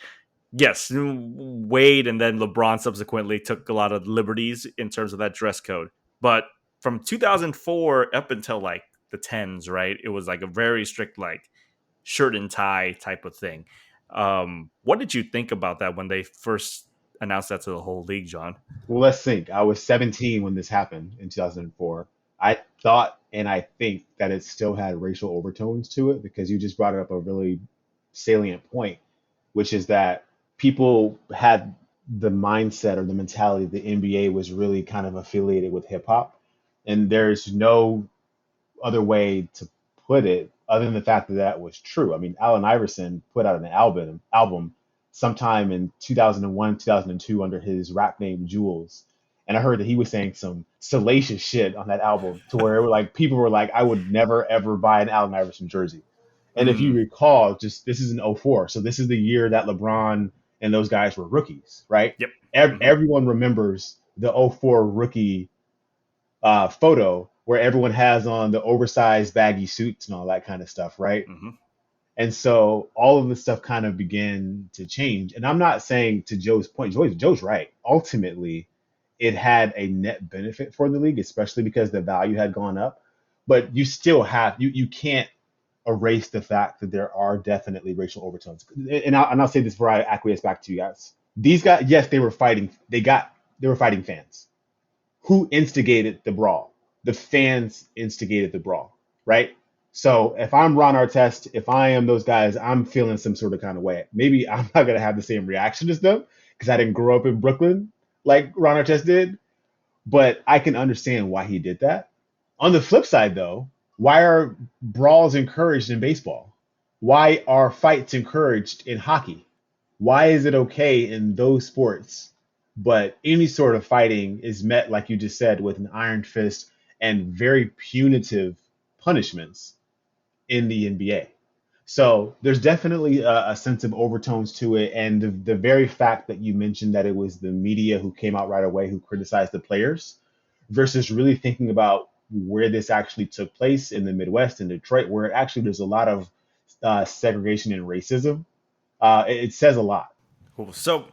Yes, Wade and then LeBron subsequently took a lot of liberties in terms of that dress code, but from 2004 up until like the 10s, right, it was like a very strict, like, shirt and tie type of thing. What did you think about that when they first announced that to the whole league, John? Well, let's think. I was 17 when this happened in 2004. I thought and I think that it still had racial overtones to it, because you just brought up a really salient point, which is that people had the mindset or the mentality the NBA was really kind of affiliated with hip hop. And there's no other way to put it other than the fact that that was true. I mean, Allen Iverson put out an album sometime in 2001, 2002 under his rap name Jules. And I heard that he was saying some salacious shit on that album to where like people were like, I would never ever buy an Allen Iverson jersey. And if you recall, just this is in '04, so this is the year that LeBron and those guys were rookies, right? Yep. Everyone remembers the '04 rookie photo where everyone has on the oversized baggy suits and all that kind of stuff, right? And so all of this stuff kind of began to change. And I'm not saying, to Joe's point, Joe's right. Ultimately, it had a net benefit for the league, especially because the value had gone up. But you still have you can't erase the fact that there are definitely racial overtones. And I'll say this before I acquiesce back to you guys. These guys, yes, they were fighting. They were fighting fans. Who instigated the brawl? The fans instigated the brawl, right? So if I'm Ron Artest, if I am those guys, I'm feeling some sort of kind of way. Maybe I'm not gonna have the same reaction as them because I didn't grow up in Brooklyn like Ron Artest did, but I can understand why he did that. On the flip side, though, why are brawls encouraged in baseball? Why are fights encouraged in hockey? Why is it okay in those sports, but any sort of fighting is met, like you just said, with an iron fist and very punitive punishments in the NBA? So there's definitely a sense of overtones to it. And the very fact that you mentioned that it was the media who came out right away who criticized the players versus really thinking about where this actually took place in the Midwest in Detroit, where actually there's a lot of segregation and racism. It says a lot. Cool. So,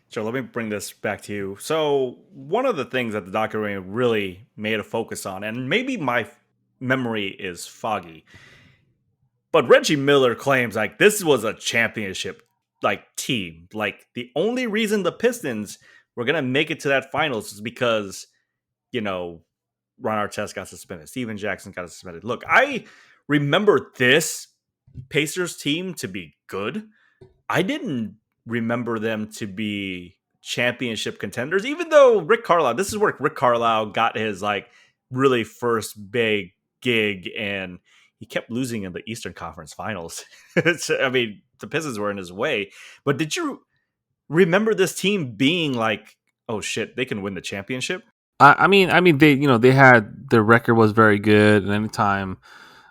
Joe, let me bring this back to you. So, one of the things that the documentary really made a focus on, and maybe my memory is foggy, but Reggie Miller claims like this was a championship like team. Like the only reason the Pistons were gonna make it to that finals is because, you know, Ron Artest got suspended, Steven Jackson got suspended. Look, I remember this Pacers team to be good. I didn't remember them to be championship contenders, even though Rick Carlisle, this is where Rick Carlisle got his like really first big gig, and he kept losing in the Eastern Conference Finals. I mean, the Pistons were in his way. But did you remember this team being like, oh shit, they can win the championship? I mean, they had their record was very good, and anytime,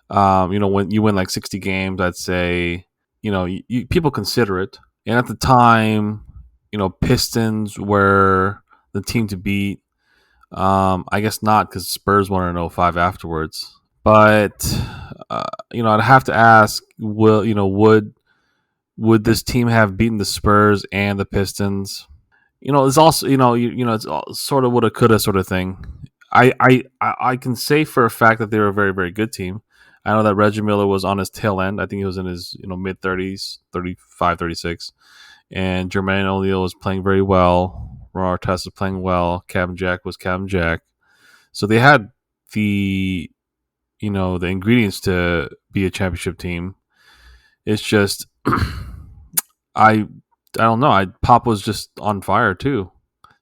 when you win like 60 games, I'd say, people consider it. And at the time, Pistons were the team to beat. I guess not because Spurs won in '05 afterwards. But I'd have to ask, would this team have beaten the Spurs and the Pistons? It's also it's sort of woulda coulda sort of thing. I can say for a fact that they were a very, very good team. I know that Reggie Miller was on his tail end. I think he was in his mid 30s, 35, 36. And Jermaine O'Neal was playing very well. Ron Artest was playing well. Captain Jack was Captain Jack. So they had the the ingredients to be a championship team. It's just I don't know. Pop was just on fire too.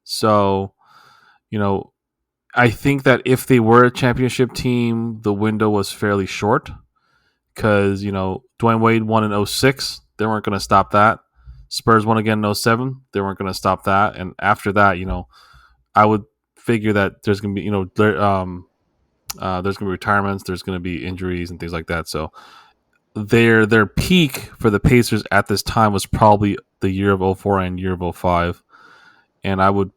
So, I think that if they were a championship team, the window was fairly short because, Dwayne Wade won in '06. They weren't going to stop that. Spurs won again in '07. They weren't going to stop that. And after that, I would figure that there's going to be, there's going to be retirements. There's going to be injuries and things like that. So their peak for the Pacers at this time was probably the year of '04 and year of '05. And I would,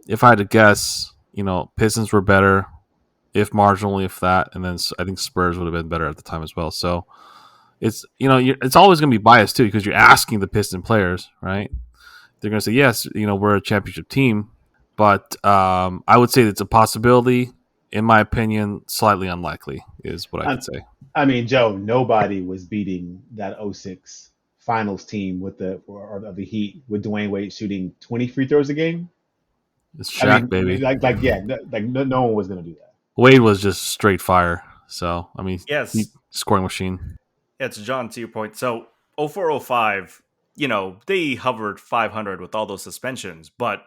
if I had to guess, Pistons were better, if marginally, if that, and then I think Spurs would have been better at the time as well. So it's it's always going to be biased too because you're asking the Piston players, right? They're going to say yes, we're a championship team, but I would say it's a possibility. In my opinion, slightly unlikely is what I could say. I mean, Joe, nobody was beating that '06 Finals team with the Heat with Dwayne Wade shooting 20 free throws a game. It's Shaq, baby. No one was going to do that. Wade was just straight fire. So, I mean, yes, he's scoring machine. Yeah, it's John, to your point. So, 04-05, they hovered 500 with all those suspensions, but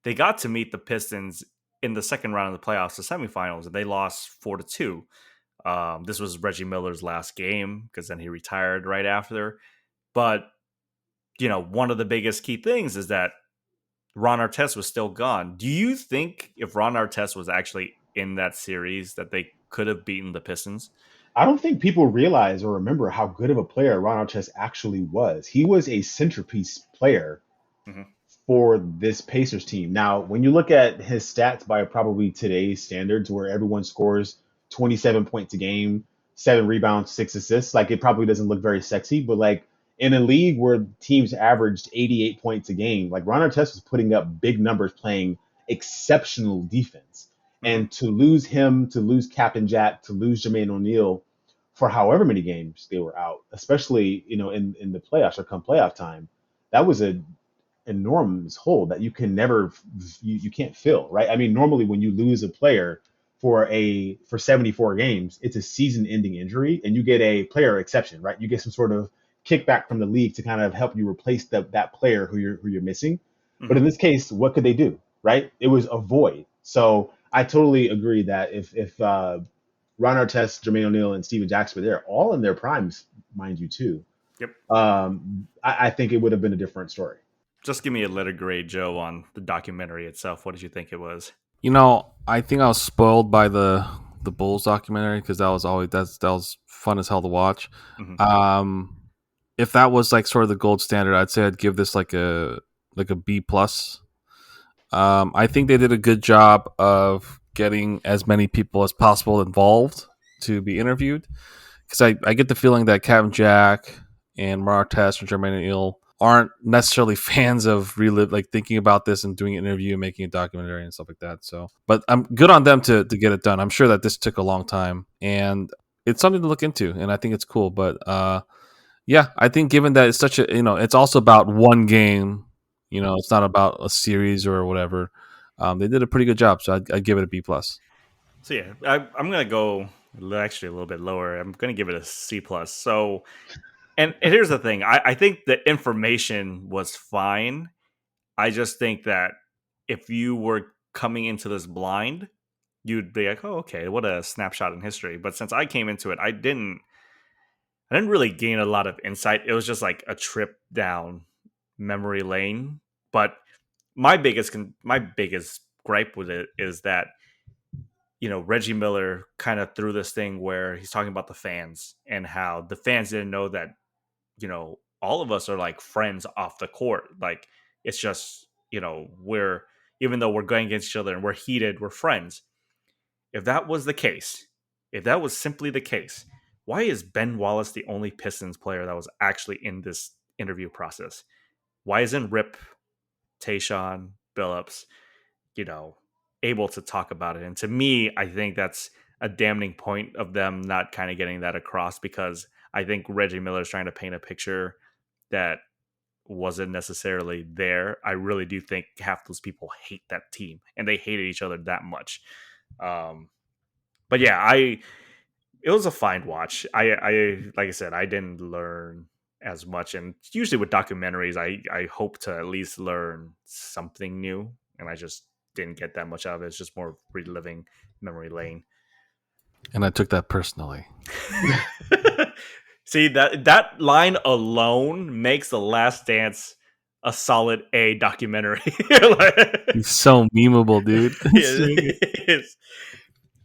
they got to meet the Pistons in the second round of the playoffs, the semifinals, and they lost 4-2. This was Reggie Miller's last game because then he retired right after. But one of the biggest key things is that Ron Artest was still gone. Do you think if Ron Artest was actually in that series that they could have beaten the Pistons? I don't think people realize or remember how good of a player Ron Artest actually was. He was a centerpiece player Mhm. for this Pacers team. Now, when you look at his stats by probably today's standards, where everyone scores 27 points a game, 7 rebounds, 6 assists, like it probably doesn't look very sexy. But like in a league where teams averaged 88 points a game, like Ron Artest was putting up big numbers, playing exceptional defense. And to lose him, to lose Captain Jack, to lose Jermaine O'Neal for however many games they were out, especially in the playoffs or come playoff time, that was a enormous hole that you can never you can't fill, right? I mean, normally when you lose a player for 74 games, it's a season-ending injury, and you get a player exception, right? You get some sort of kickback from the league to kind of help you replace that player who you're missing. But in this case, what could they do, right? It was a void. So I totally agree that if Ron Artest, Jermaine O'Neal, and Steven Jackson were there, all in their primes, mind you, too. Yep. I think it would have been a different story. Just give me a letter grade, Joe, on the documentary itself. What did you think it was? I think I was spoiled by the Bulls documentary because that was fun as hell to watch. Mhm. If that was like sort of the gold standard, I'd say I'd give this like a B plus. I think they did a good job of getting as many people as possible involved to be interviewed, because I get the feeling that Captain Jack and Martez and Jermaine O'Neal aren't necessarily fans of thinking about this and doing an interview and making a documentary and stuff like that. So, but I'm good on them to get it done. I'm sure that this took a long time, and it's something to look into, and I think it's cool. But yeah, I think given that it's such a it's also about one game. It's not about a series or whatever. They did a pretty good job, so I'd give it a B plus. So yeah, I'm gonna go actually a little bit lower. I'm gonna give it a C plus. So, and here's the thing: I think the information was fine. I just think that if you were coming into this blind, you'd be like, "Oh, okay, what a snapshot in history." But since I came into it, I didn't really gain a lot of insight. It was just like a trip down memory lane. But my biggest gripe with it is that Reggie Miller kind of threw this thing where he's talking about the fans and how the fans didn't know that all of us are like friends off the court. Like it's just we're, even though we're going against each other and we're heated, we're friends. If that was the case, if that was simply the case, why is Ben Wallace the only Pistons player that was actually in this interview process? Why isn't Rip, Tayshaun, Billups, able to talk about it? And to me, I think that's a damning point of them not kind of getting that across, because I think Reggie Miller is trying to paint a picture that wasn't necessarily there. I really do think half those people hate that team, and they hated each other that much. But yeah, it was a fine watch. I like I said, I didn't learn as much, and usually with documentaries, I hope to at least learn something new, and I just didn't get that much out of it. It's just more reliving memory lane. And I took that personally. See, that line alone makes The Last Dance a solid A documentary. He's so memeable, dude. It is.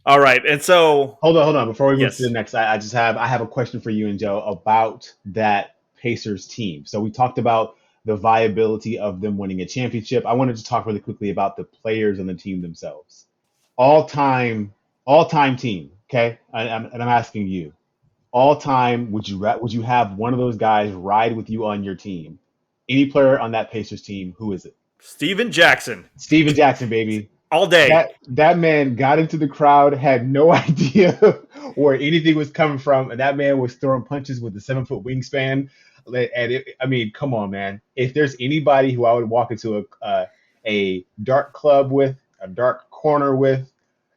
All right, and so hold on. Before we move yes. to the next, I have a question for you and Joe about that Pacers team. So we talked about the viability of them winning a championship. I wanted to talk really quickly about the players on the team themselves. All time team. Okay, I'm asking you, all time. Would you have one of those guys ride with you on your team? Any player on that Pacers team? Who is it? Steven Jackson. Steven Jackson, baby. All day. That man got into the crowd, had no idea where anything was coming from, and that man was throwing punches with a 7-foot wingspan. And come on, man. If there's anybody who I would walk into a dark club with, a dark corner with,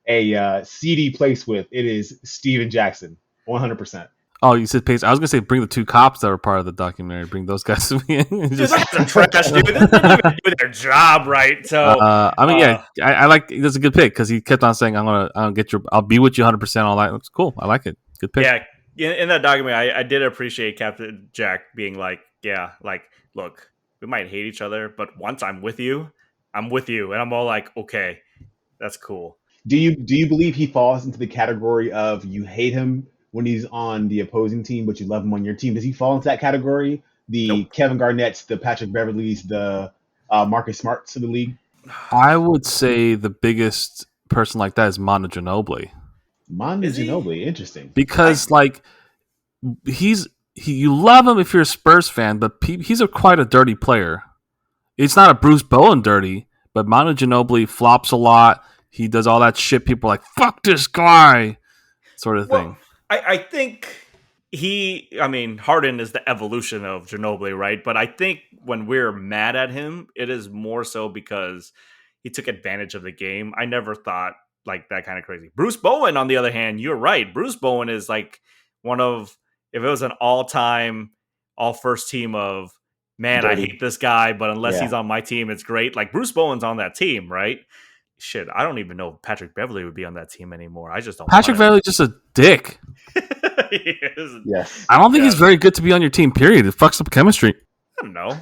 a seedy place with, it is Steven Jackson, 100%. Oh, you said Pace. I was gonna say bring the two cops that were part of the documentary. Bring those guys to me. Dude, that's some trash, dude. They didn't even do their job right. So I like. That's a good pick because he kept on saying, I'll be with you 100%." All that. It's cool. I like it. Good pick. Yeah, in that documentary, I did appreciate Captain Jack being like, yeah, like look, we might hate each other, but once I'm with you, I'm with you. And I'm all like, okay, that's cool. Do you believe he falls into the category of you hate him when he's on the opposing team, but you love him on your team? Does he fall into that category? The Nope. Kevin Garnett's, the Patrick Beverleys, the Marcus Smarts of the league? I would say the biggest person like that is Manu Ginobili, Manu Is he? Ginobili, interesting. because like you love him if you're a Spurs fan, but he's quite a dirty player. It's not a Bruce Bowen dirty, but Manu Ginobili flops a lot. He does all that shit. People are like, fuck this guy, sort of thing. I think Harden is the evolution of Ginobili, right? But I think when we're mad at him, it is more so because he took advantage of the game. I never thought like that kind of crazy. Bruce Bowen, on the other hand, you're right. Bruce Bowen is like one of, if it was an all-time, all first team of, man, I Dirty. hate this guy, but unless Yeah. he's on my team, it's great. Like Bruce Bowen's on that team, right? Shit, I don't even know if Patrick Beverley would be on that team anymore. I just don't. Patrick Beverley's just a dick. He is. Yes. I don't think Yeah. he's very good to be on your team, period. It fucks up chemistry. I don't know.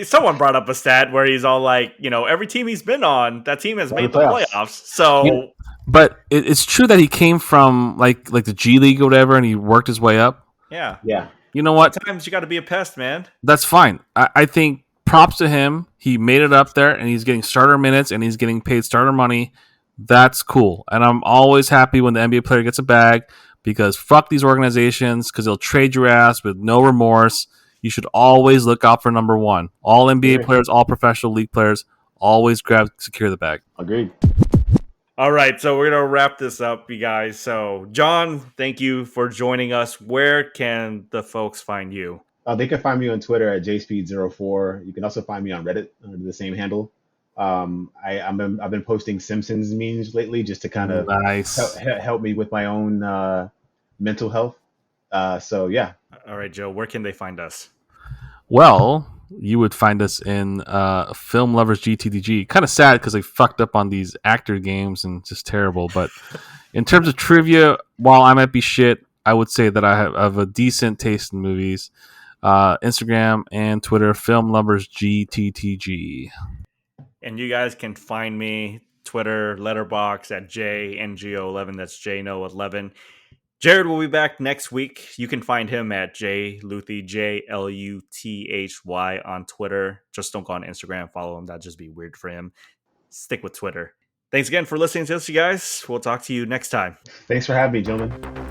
Someone brought up a stat where he's all like, every team he's been on, that team has Won made the the playoffs. playoffs. So Yeah. But it's true that he came from like the G League or whatever, and he worked his way up. yeah, Yeah. You know what? sometimes you got to be a pest, man. That's fine. I think props to him. He made it up there, and he's getting starter minutes, and he's getting paid starter money. That's cool. And I'm always happy when the NBA player gets a bag, because fuck these organizations, because they'll trade your ass with no remorse. You should always look out for number one. All NBA Sure. players, all professional league players, always secure the bag. Agreed. All right, so we're gonna wrap this up, you guys. So, John, thank you for joining us. Where can the folks find you? They can find me on Twitter at jspeed04. You can also find me on Reddit under the same handle. I've been posting Simpsons memes lately just to kind of Nice. help me with my own mental health. So yeah, All right, Joe, where can they find us? Well, you would find us in Film Lovers GTDG. Kind of sad because they fucked up on these actor games and just terrible. But in terms of trivia, while I might be shit, I would say that I have a decent taste in movies. Instagram and Twitter, Film Lovers GTTG. And you guys can find me Twitter, Letterbox at JNGO11. That's JNO11. Jared will be back next week. You can find him at JLuthy, JLUTHY on Twitter. Just don't go on Instagram. Follow him. That'd just be weird for him. Stick with Twitter. Thanks again for listening to us, you guys. We'll talk to you next time. thanks for having me, gentlemen.